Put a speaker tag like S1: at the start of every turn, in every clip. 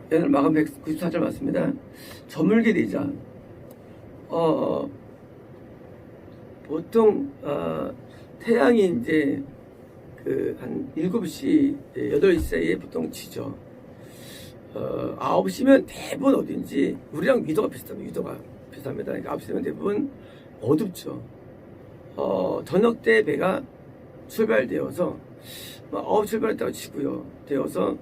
S1: 오늘 마감 194절 맞습니다. 저물게 되자. 보통 태양이 이제 한 7시, 8시 사이에 보통 지죠. 9시면 대부분 어딘지 우리랑 위도가 비슷합니다. 위도가 비슷합니다. 그러니까 9시면 대부분 어둡죠. 저녁 때 배가 출발되어서 9시 출발했다고 치고요. 되어서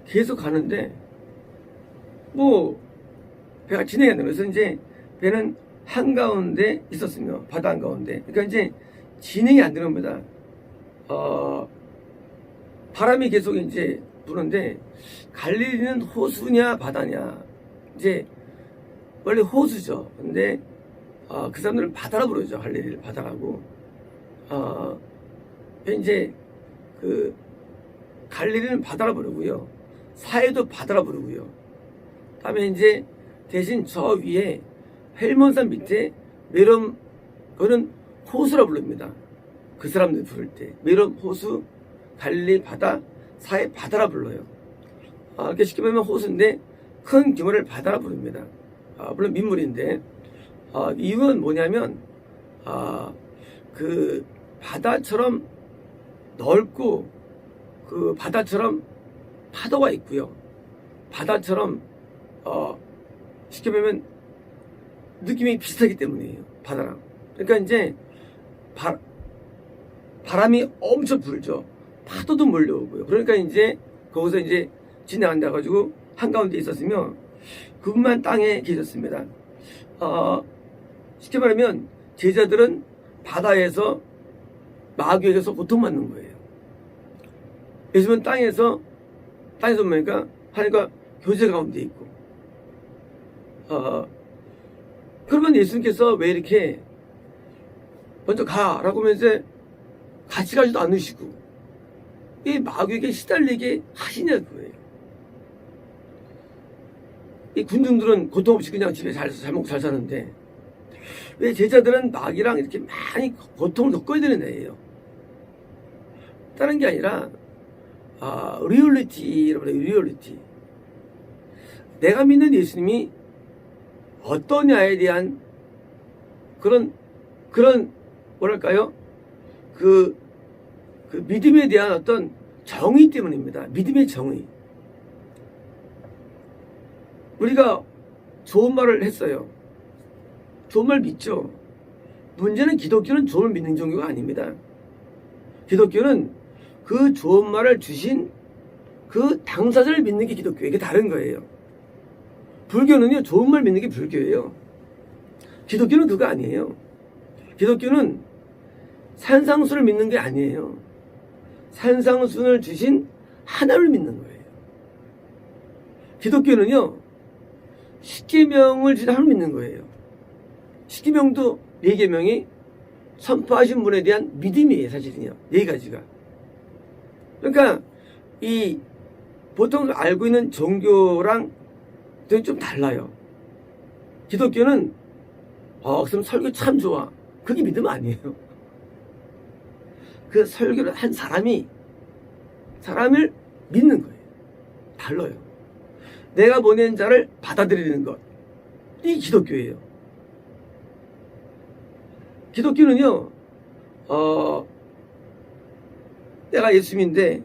S1: 계속 가는데 뭐 배가 진행하는 거예요. 그래서 이제 배는 한가운데 있었으며 바다 한가운데, 그러니까 이제 진행이 안 되는 겁니다. 바람이 계속 이제 부는데 갈릴리는 호수냐 바다냐, 이제 원래 호수죠. 근데 그 사람들은 바다라 부르죠. 갈릴리를 바다라고. 이제 그 갈릴리는 바다라 부르고요, 사해도 바다라 부르고요. 다음에 이제 대신 저 위에 헬몬산 밑에 메롬, 그거는 호수라 부릅니다. 그 사람들 부를 때 메롬 호수, 갈릴리 바다, 사해 바다라 불러요. 이렇게 쉽게 보면 호수인데 큰 규모를 바다라 부릅니다. 물론 민물인데, 이유는 뭐냐면 그 바다처럼 넓고 그 바다처럼 파도가 있고요, 바다처럼 쉽게 보면 느낌이 비슷하기 때문이에요, 바다랑. 그러니까 이제 바람이 엄청 불죠. 파도도 몰려오고요. 그러니까 이제 거기서 이제 지나간다 가지고 한가운데 있었으며 그분만 땅에 계셨습니다. 쉽게 말하면 제자들은 바다에서 마귀에게서 고통받는 거예요. 예수님은 땅에서 뭡니까? 하나님과 교제 가운데 있고, 그러면 예수님께서 왜 이렇게 먼저 가라고 하면서 같이 가지도 않으시고 이 마귀에게 시달리게 하시냐 그거예요. 이 군중들은 고통 없이 그냥 집에 잘 먹고 잘 사는데 왜 제자들은 마귀랑 이렇게 많이 고통을 겪어야 되는 애예요. 다른 게 아니라 리얼리티라고 해요. 리얼리티. 내가 믿는 예수님이 어떠냐에 대한 그런 뭐랄까요? 그 믿음에 대한 어떤 정의 때문입니다. 믿음의 정의. 우리가 좋은 말을 했어요. 좋은 말 믿죠. 문제는 기독교는 좋은 말 믿는 종교가 아닙니다. 기독교는 그 좋은 말을 주신 그 당사자를 믿는 게 기독교예요. 이게 다른 거예요. 불교는요, 좋은 말 믿는 게 불교예요. 기독교는 그거 아니에요. 기독교는 산상수를 믿는 게 아니에요. 산상수를 주신 하나를 믿는 거예요. 기독교는요, 십계명을 주신 하나를 믿는 거예요. 십계명도 4계명이 선포하신 분에 대한 믿음이에요. 사실은요, 4가지가. 그러니까 이 보통 알고 있는 종교랑 좀 달라요. 기독교는 그럼 설교 참 좋아, 그게 믿음 아니에요. 그 설교를 한 사람을 믿는 거예요. 달라요. 내가 보낸 자를 받아들이는 것, 이 기독교예요. 기독교는요, 내가 예수님인데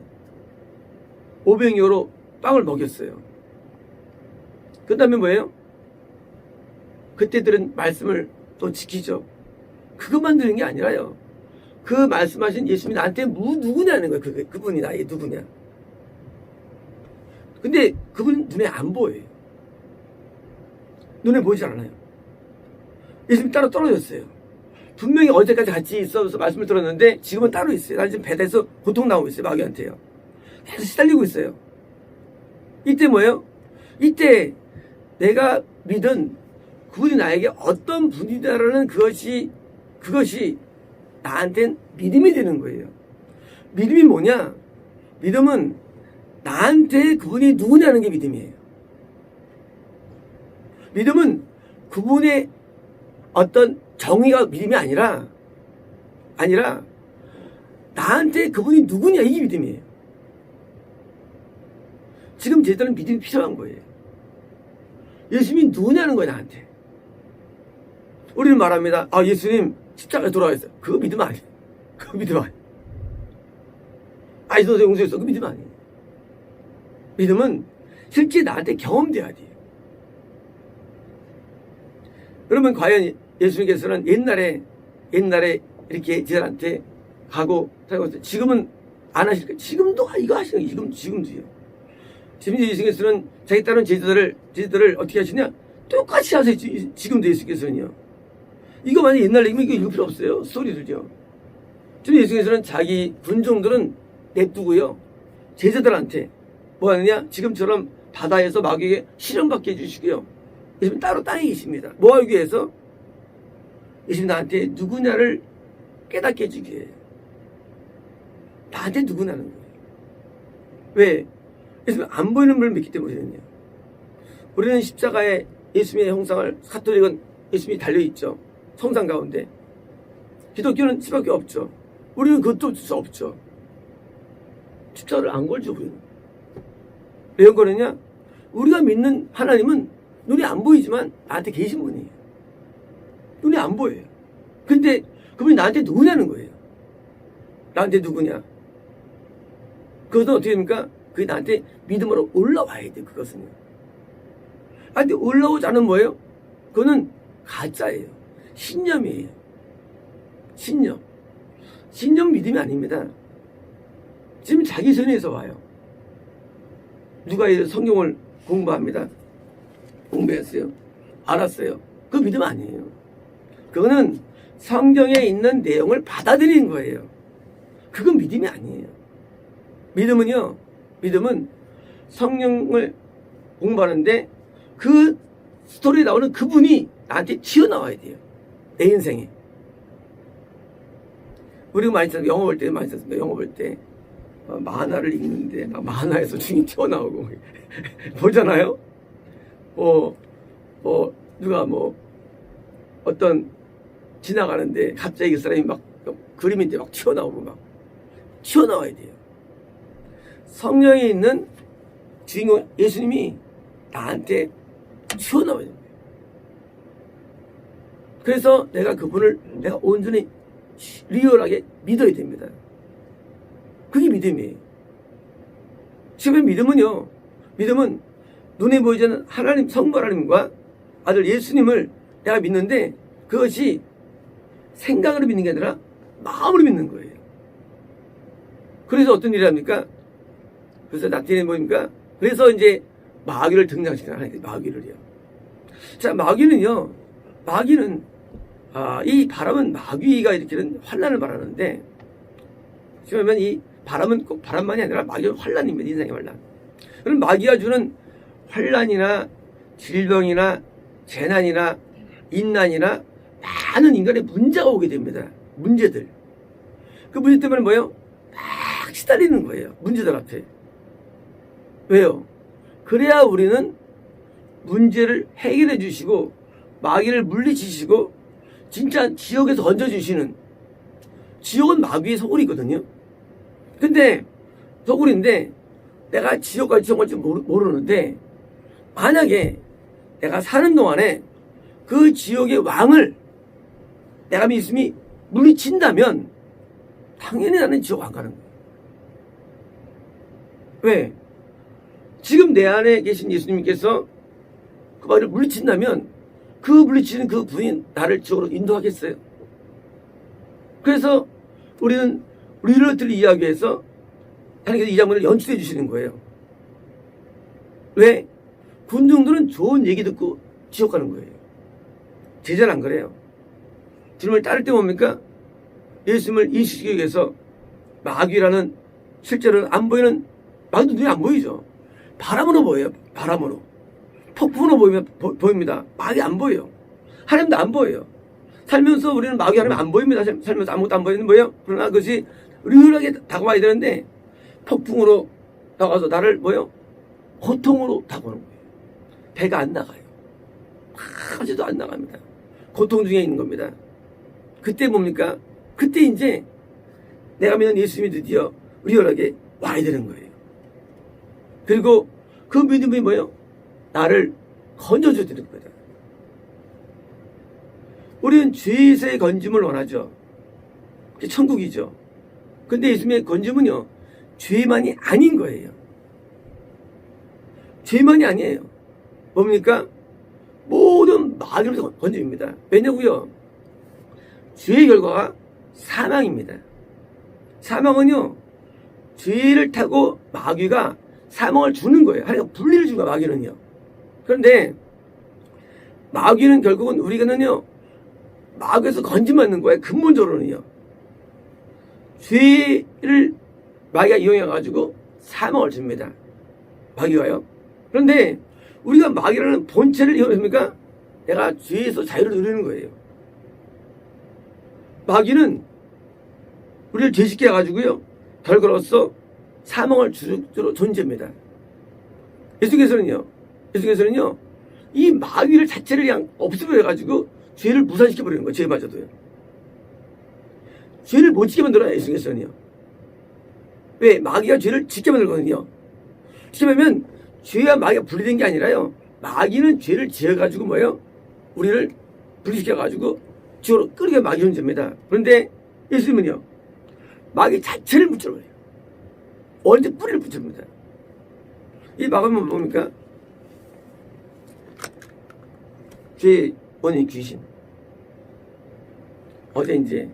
S1: 500여로 빵을 먹였어요. 그 다음에 뭐예요? 그때들은 말씀을 또 지키죠. 그것만 들은 게 아니라요, 그 말씀하신 예수님이 나한테 누구냐는 거예요. 그분이 나에게 누구냐. 근데 그분은 눈에 안 보여요. 눈에 보이지 않아요. 예수님이 따로 떨어졌어요. 분명히 어제까지 같이 있어서 말씀을 들었는데 지금은 따로 있어요. 난 지금 배에서 고통 나오고 있어요. 마귀한테요. 계속 시달리고 있어요. 이때 뭐예요? 이때 내가 믿은 그분이 나에게 어떤 분이다라는 그것이 나한텐 믿음이 되는 거예요. 믿음이 뭐냐? 믿음은 나한테 그분이 누구냐는 게 믿음이에요. 믿음은 그분의 어떤 정의가 믿음이 아니라 나한테 그분이 누구냐, 이게 믿음이에요. 지금 제자는 믿음이 필요한 거예요. 예수님이 누구냐는 거야, 나한테. 우리는 말합니다. 아, 예수님 십자가에 돌아가셨어요. 그거 믿음 아니에요. 그거 믿음 아니에요. 아이도 용서했어. 그거 믿음 아니에요. 믿음은 실제 나한테 경험돼야 돼요. 그러면 과연 예수님께서는 옛날에 이렇게 제자들한테 가고 살고 지금은 안 하실까요? 지금도 이거 하시는 거예요. 지금도요. 지금 예수님께서는 자기 따른 제자들을 어떻게 하시냐? 똑같이 하세요. 지금도 예수님께서는요. 이거 만약 옛날 얘기면 이거 읽을 필요 없어요. 스토리를요. 지금 예수님께서는 자기 군종들은 냅두고요. 제자들한테 뭐 하느냐? 지금처럼 바다에서 마귀에게 실험받게 해주시고요. 예수님 따로 땅에 계십니다. 뭐 하기 위해서? 예수님 나한테 누구냐를 깨닫게 해주기 위해. 나한테 누구냐는 거예요. 왜? 예수님 안 보이는 분을 믿기 때문이거든요. 우리는 십자가에 예수님의 형상을, 가톨릭은 예수님이 달려있죠. 성상 가운데. 기독교는 십자가밖에 없죠. 우리는 그것도 줄 수 없죠. 십자가를 안 걸죠, 우리는. 왜 안 걸느냐? 우리가 믿는 하나님은 눈이 안 보이지만 나한테 계신 분이에요. 눈이 안 보여요. 근데 그분이 나한테 누구냐는 거예요. 나한테 누구냐? 그것은 어떻게 됩니까? 그게 나한테 믿음으로 올라와야 돼, 그것은요. 아, 근데 올라오지 않으면 뭐예요? 그거는 가짜예요. 신념이에요. 신념. 신념 믿음이 아닙니다. 지금 자기 전에서 와요. 누가 성경을 공부합니다. 공부했어요. 알았어요. 그거 믿음 아니에요. 그거는 성경에 있는 내용을 받아들이는 거예요. 그건 믿음이 아니에요. 믿음은요, 믿음은 성경을 공부하는데 그 스토리에 나오는 그분이 나한테 튀어나와야 돼요. 내 인생에. 우리가 많이 썼어요. 영어 볼 때 많이 썼습니다. 영어 볼 때. 만화를 읽는데 막 만화에서 주인이 튀어나오고 보잖아요. 누가 어떤 지나가는데 갑자기 그 사람이 막 그림인데 막 튀어나오고 막 튀어나와야 돼요. 성령에 있는 주인공 예수님이 나한테 튀어나와야 돼요. 그래서 내가 그분을 내가 온전히 리얼하게 믿어야 됩니다. 그게 믿음이에요. 지금 믿음은요, 믿음은 눈에 보이지 않는 하나님, 성부 하나님과 아들 예수님을 내가 믿는데 그것이 생각으로 믿는 게 아니라 마음으로 믿는 거예요. 그래서 어떤 일을 합니까? 그래서 나타내는 뭡니까? 그래서 이제 마귀를 등장시키는 하나님, 마귀를요. 자, 마귀는 이 바람은 마귀가 일으키는 환란을 말하는데, 지금 이 바람은 꼭 바람만이 아니라 마귀는 환란입니다. 인생의 환란. 그럼 마귀가 주는 환란이나 질병이나 재난이나 인난이나 많은 인간의 문제가 오게 됩니다. 문제들. 그 문제 때문에 뭐예요? 막 시달리는 거예요. 문제들 앞에. 왜요? 그래야 우리는 문제를 해결해 주시고 마귀를 물리치시고 진짜 지옥에서 던져주시는, 지옥은 마귀의 소굴이거든요. 근데 소굴인데 내가 지옥 갈지 지옥 갈지 모르는데, 만약에 내가 사는 동안에 그 지옥의 왕을 내가 믿음이 물리친다면 당연히 나는 지옥 안 가는 거예요. 왜? 지금 내 안에 계신 예수님께서 그 마귀를 물리친다면 그 물리치는 그 분이 나를 지옥으로 인도하겠어요? 그래서 우리는 리얼트를 이해하기 위해서 하나님께서 이 장면을 연출해 주시는 거예요. 왜? 군중들은 좋은 얘기 듣고 지옥 가는 거예요. 제자는 안 그래요. 주님을 따를 때 뭡니까? 예수님을 인식시키기 위해서 마귀라는 실제로는 안 보이는, 마귀도 눈에 안 보이죠. 바람으로 보여요. 바람으로. 폭풍으로 보입니다. 마귀 안 보여요. 하나님도 안 보여요. 살면서 우리는 마귀 하나님 안 보입니다. 살면서 아무것도 안 보이는 거예요. 그러나 그것이 리얼하게 다가와야 되는데 폭풍으로 다가와서 나를 고통으로 다가오는 거예요. 배가 안 나가요. 아직도 안 나갑니다. 고통 중에 있는 겁니다. 그때 뭡니까? 그때 이제 내가 믿는 예수님이 드디어 리얼하게 와야 되는 거예요. 그리고 그 믿음이 나를 건져줘야 되는 겁니다. 우리는 죄에서의 건짐을 원하죠. 그게 천국이죠. 근데 예수님의 건짐은요, 죄만이 아닌 거예요. 죄만이 아니에요. 뭡니까? 모든 마귀로부터 건짐입니다. 왜냐고요? 죄의 결과가 사망입니다. 사망은요, 죄를 타고 마귀가 사망을 주는 거예요. 하나가 분리를 주는 거예요, 마귀는요. 그런데 마귀는 결국은 우리가는요, 마귀에서 건짐받는 거예요. 근본적으로는요. 죄를 마귀가 이용해가지고 사망을 줍니다. 마귀가요. 그런데 우리가 마귀라는 본체를 이용했습니까? 내가 죄에서 자유를 누리는 거예요. 마귀는 우리를 죄짓게 해가지고요, 결과로서 사망을 주로 존재입니다. 예수께서는요, 이 마귀를 자체를 그냥 없애버려가지고 죄를 무산시켜버리는 거예요. 죄마저도요. 죄를 못 짓게 만들어요. 예수께서는요. 왜? 마귀가 죄를 짓게 만들거든요. 짓게 만들면 죄와 마귀가 분리된 게 아니라요, 마귀는 죄를 지어가지고 뭐예요? 우리를 분리시켜가지고 지옥으로 끌게 마귀 존재입니다. 그런데 예수님은요, 마귀 자체를 붙여버려요. 언제 뿌리를 붙입니다. 이 마귀는 뭡니까? 죄의 원인 귀신. 어제 이제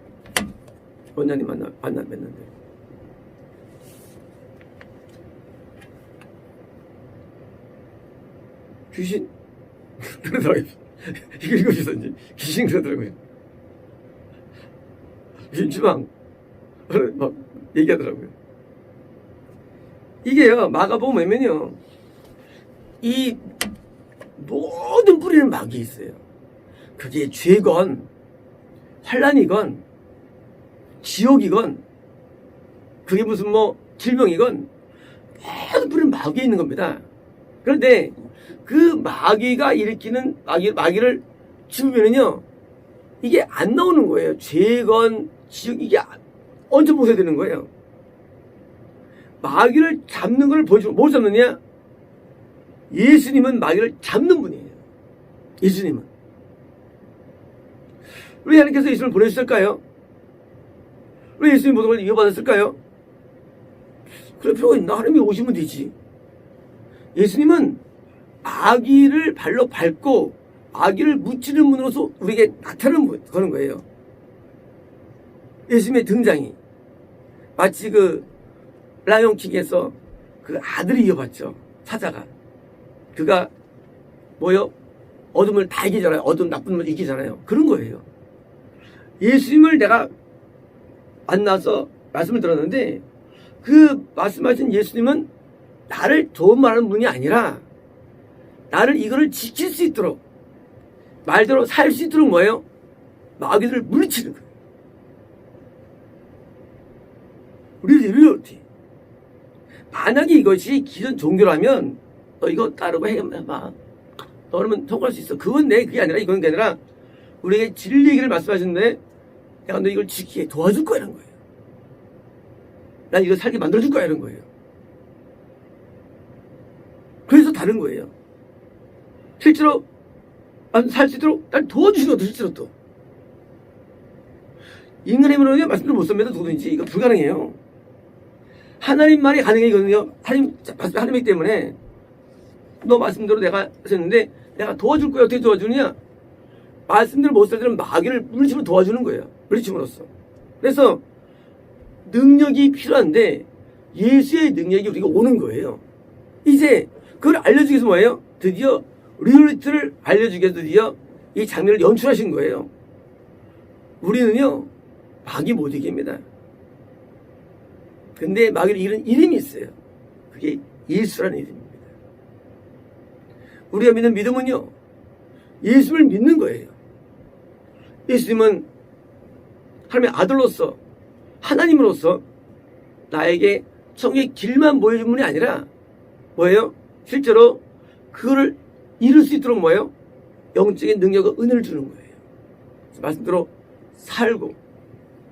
S1: 원장님 뵀는데 귀신 그러더라고요. 이거 읽어주셔서 이제 귀신 그러더라고요. 귀신 주방 막 얘기하더라고요. 이게요, 마가복음 보면요, 이 모든 뿌리는 마귀에 있어요. 그게 죄건 환란이건 지옥이건 그게 무슨 뭐 질병이건 모든 뿌리는 마귀에 있는 겁니다. 그런데 그 마귀가 일으키는 마귀를 죽으면은요, 이게 안 나오는 거예요. 죄건 지옥, 이게 언제 보셔야 되는 거예요. 마귀를 잡는 걸 보여주고, 뭘 잡느냐? 예수님은 마귀를 잡는 분이에요. 예수님은. 왜 하나님께서 예수님을 보내주셨을까요? 왜 예수님이 모든 걸 이어받았을까요? 그럴 필요가 있나? 하나님이 오시면 되지. 예수님은 마귀를 발로 밟고 마귀를 무찌르는 분으로서 우리에게 나타나는 거예요. 예수님의 등장이 마치 그 라이온킹에서 그 아들이 이어받죠. 사자가. 그가 뭐요? 어둠을 다 이기잖아요. 어둠 나쁜 걸 이기잖아요. 그런 거예요. 예수님을 내가 만나서 말씀을 들었는데, 그 말씀하신 예수님은 나를 좋은 말하는 분이 아니라 나를 이거를 지킬 수 있도록, 말대로 살 수 있도록 뭐예요? 마귀들을 물리치는 거예요. 우리를 이렇게. 만약에 이것이 기존 종교라면 너 이거 따르고 해봐. 너는 통과할 수 있어. 그건 그게 아니라, 이건 게 아니라 우리에게 진리 얘기를 말씀하시는데, 내가 너 이걸 지키게 도와줄 거야, 이런 거예요. 난 이걸 살게 만들어줄 거야, 이런 거예요. 그래서 다른 거예요. 실제로 살 수 있도록 날 도와주시는 것도 실제로 또. 인간의 힘으로는 말씀을 못 씁니다. 누구든지. 이거 불가능해요. 하나님만이 가능해거든요. 하나님이기 때문에 너 말씀대로 내가 하셨는데 내가 도와줄 거야. 어떻게 도와주느냐? 말씀대로 못 살 때는 마귀를 물리치면 도와주는 거예요. 물리침으로써. 그래서 능력이 필요한데 예수의 능력이 우리가 오는 거예요. 이제 그걸 알려주기 위해서 뭐예요? 드디어 리얼리티를 알려주기 위해서 드디어 이 장면을 연출하신 거예요. 우리는요, 마귀 못 이깁니다. 근데 마귀를 이기는 이름이 있어요. 그게 예수라는 이름입니다. 우리가 믿는 믿음은요, 예수를 믿는 거예요. 예수님은 하나님의 아들로서, 하나님으로서 나에게 천국의 길만 보여준 분이 아니라 뭐예요? 실제로 그거를 이룰 수 있도록 뭐예요? 영적인 능력과 은혜를 주는 거예요. 말씀대로 살고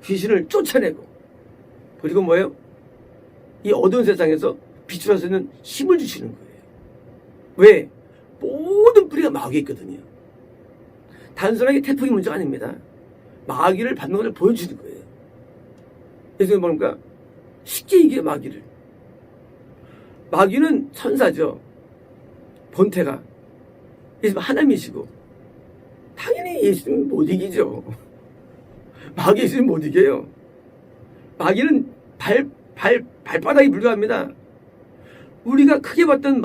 S1: 귀신을 쫓아내고, 그리고 뭐예요? 이 어두운 세상에서 빛을 할 수 있는 힘을 주시는 거예요. 왜? 모든 뿌리가 마귀에 있거든요. 단순하게 태풍이 문제가 아닙니다. 마귀를 받는 것을 보여주는 거예요. 그래서 뭡니까? 쉽게 이겨 마귀를. 마귀는 천사죠. 본태가. 예수님 하나님이시고 당연히 예수님 못 이기죠. 마귀 예수님 못 이겨요. 마귀는 발바닥이 불과합니다. 우리가 크게 봤던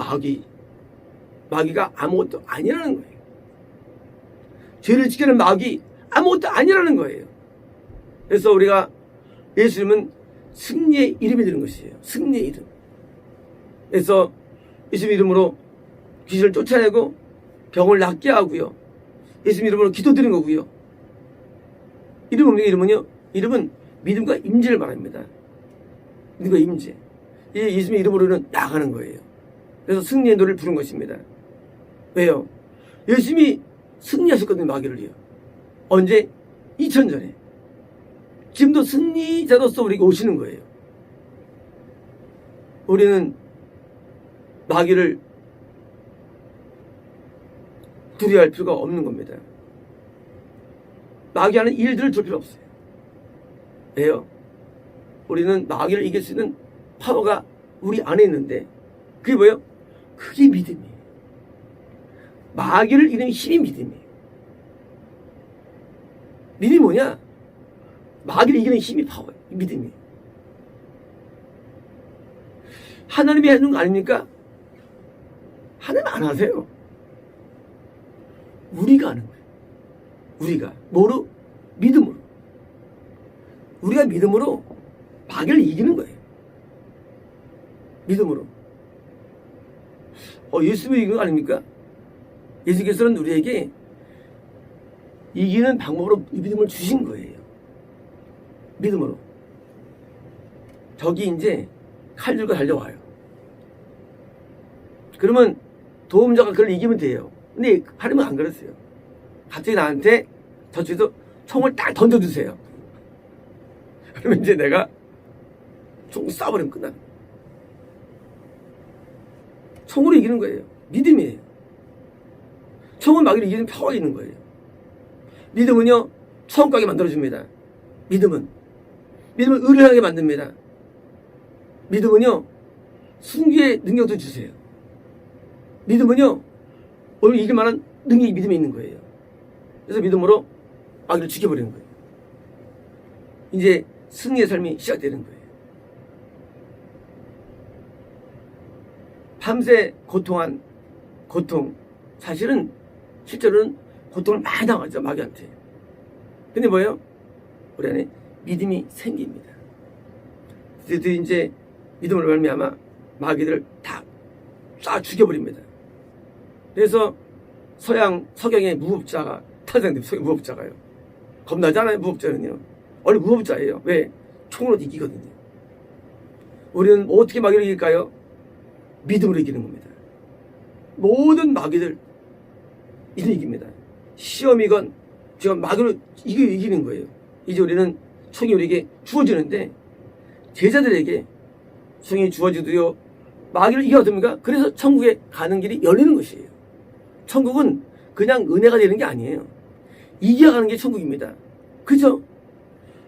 S1: 마귀가 아무것도 아니라는 거예요. 죄를 지키는 마귀 아무것도 아니라는 거예요. 그래서 우리가 예수님은 승리의 이름이 되는 것이에요. 승리의 이름. 그래서 예수님 이름으로 귀신을 쫓아내고 병을 낫게 하고요. 예수님 이름으로 기도드린 거고요. 이름은요. 이름은 믿음과 임재를 말합니다. 믿음과 임재. 이 예수님의 이름으로는 나가는 거예요. 그래서 승리의 노래를 부른 것입니다. 왜요? 예수님이 승리하셨거든요. 마귀를요. 언제? 2000전에. 지금도 승리자로서 우리가 오시는 거예요. 우리는 마귀를 두려워할 필요가 없는 겁니다. 마귀하는 일들을 줄 필요 없어요. 왜요? 우리는 마귀를 이길 수 있는 파워가 우리 안에 있는데 그게 뭐예요? 그게 믿음이에요. 마귀를 이기는 힘이 믿음이에요. 믿음이 뭐냐? 마귀를 이기는 힘이 파워예요. 믿음이에요. 하나님이 해주는 거 아닙니까? 하나님 안 하세요. 우리가 하는 거예요. 우리가 뭐로? 믿음으로. 우리가 믿음으로 마귀를 이기는 거예요. 믿음으로. 예수님이 이긴 거 아닙니까? 예수께서는 우리에게 이기는 방법으로 믿음을 주신 거예요. 믿음으로. 적이 이제 칼 들고 달려와요. 그러면 도움자가 그걸 이기면 돼요. 근데 하나님은 안 그랬어요. 갑자기 나한테 저쪽에서 총을 딱 던져주세요. 그러면 이제 내가 총 쏴버리면 끝나는 거예요. 총으로 이기는 거예요. 믿음이에요. 총은 마귀를 이기는 파워가 있는 거예요. 믿음은요, 처음 가게 만들어줍니다. 믿음은 의를 만듭니다. 믿음은요, 순교의 능력도 주세요. 믿음은요, 오늘 이길 만한 능력이 믿음에 있는 거예요. 그래서 믿음으로 마귀를 죽여버리는 거예요. 이제 승리의 삶이 시작되는 거예요. 밤새 고통한 고통, 사실은 실제로는 고통을 많이 당하죠, 마귀한테. 근데 뭐예요? 우리 안에 믿음이 생깁니다. 그래서 이제 믿음으로 말미암아 마귀들을 다 쏴 죽여버립니다. 그래서 석양의 무법자가 탄생됩니다. 무법자가요. 겁나지 않아요, 무법자는요. 원래 무법자예요. 왜? 총으로 이기거든요. 우리는 어떻게 마귀를 이길까요? 믿음으로 이기는 겁니다. 모든 마귀들 이깁니다. 시험이건 지금 마귀로 이기는 거예요. 이제 우리는 총이 우리에게 주어지는데 제자들에게 총이 주어지도요 마귀를 이겨야 됩니까? 그래서 천국에 가는 길이 열리는 것이에요. 천국은 그냥 은혜가 되는 게 아니에요. 이겨가는 게 천국입니다. 그죠?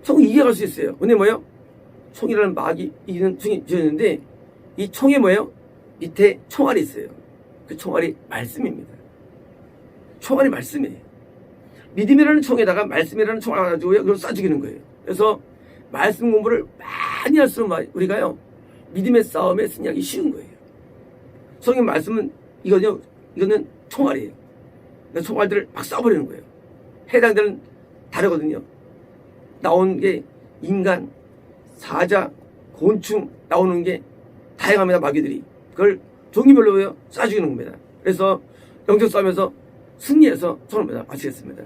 S1: 천국 이겨갈 수 있어요. 근데 뭐예요? 총이라는 마귀 이기는 총이 주어졌는데 이 총에 뭐예요? 밑에 총알이 있어요. 그 총알이 말씀입니다. 총알이 말씀이에요. 믿음이라는 총에다가 말씀이라는 총알 가지고 그걸 쏴 죽이는 거예요. 그래서 말씀 공부를 많이 할수록 우리가요 믿음의 싸움에 승리하기 쉬운 거예요. 성경 말씀은 이거는 총알이에요. 총알들을 막 쏴버리는 거예요. 해당들은 다르거든요. 나온 게 인간, 사자, 곤충 나오는 게 다양합니다. 마귀들이 그걸 종류별로 쏴 죽이는 겁니다. 그래서 영적 싸움에서 승리해서 처음입니다. 마치겠습니다.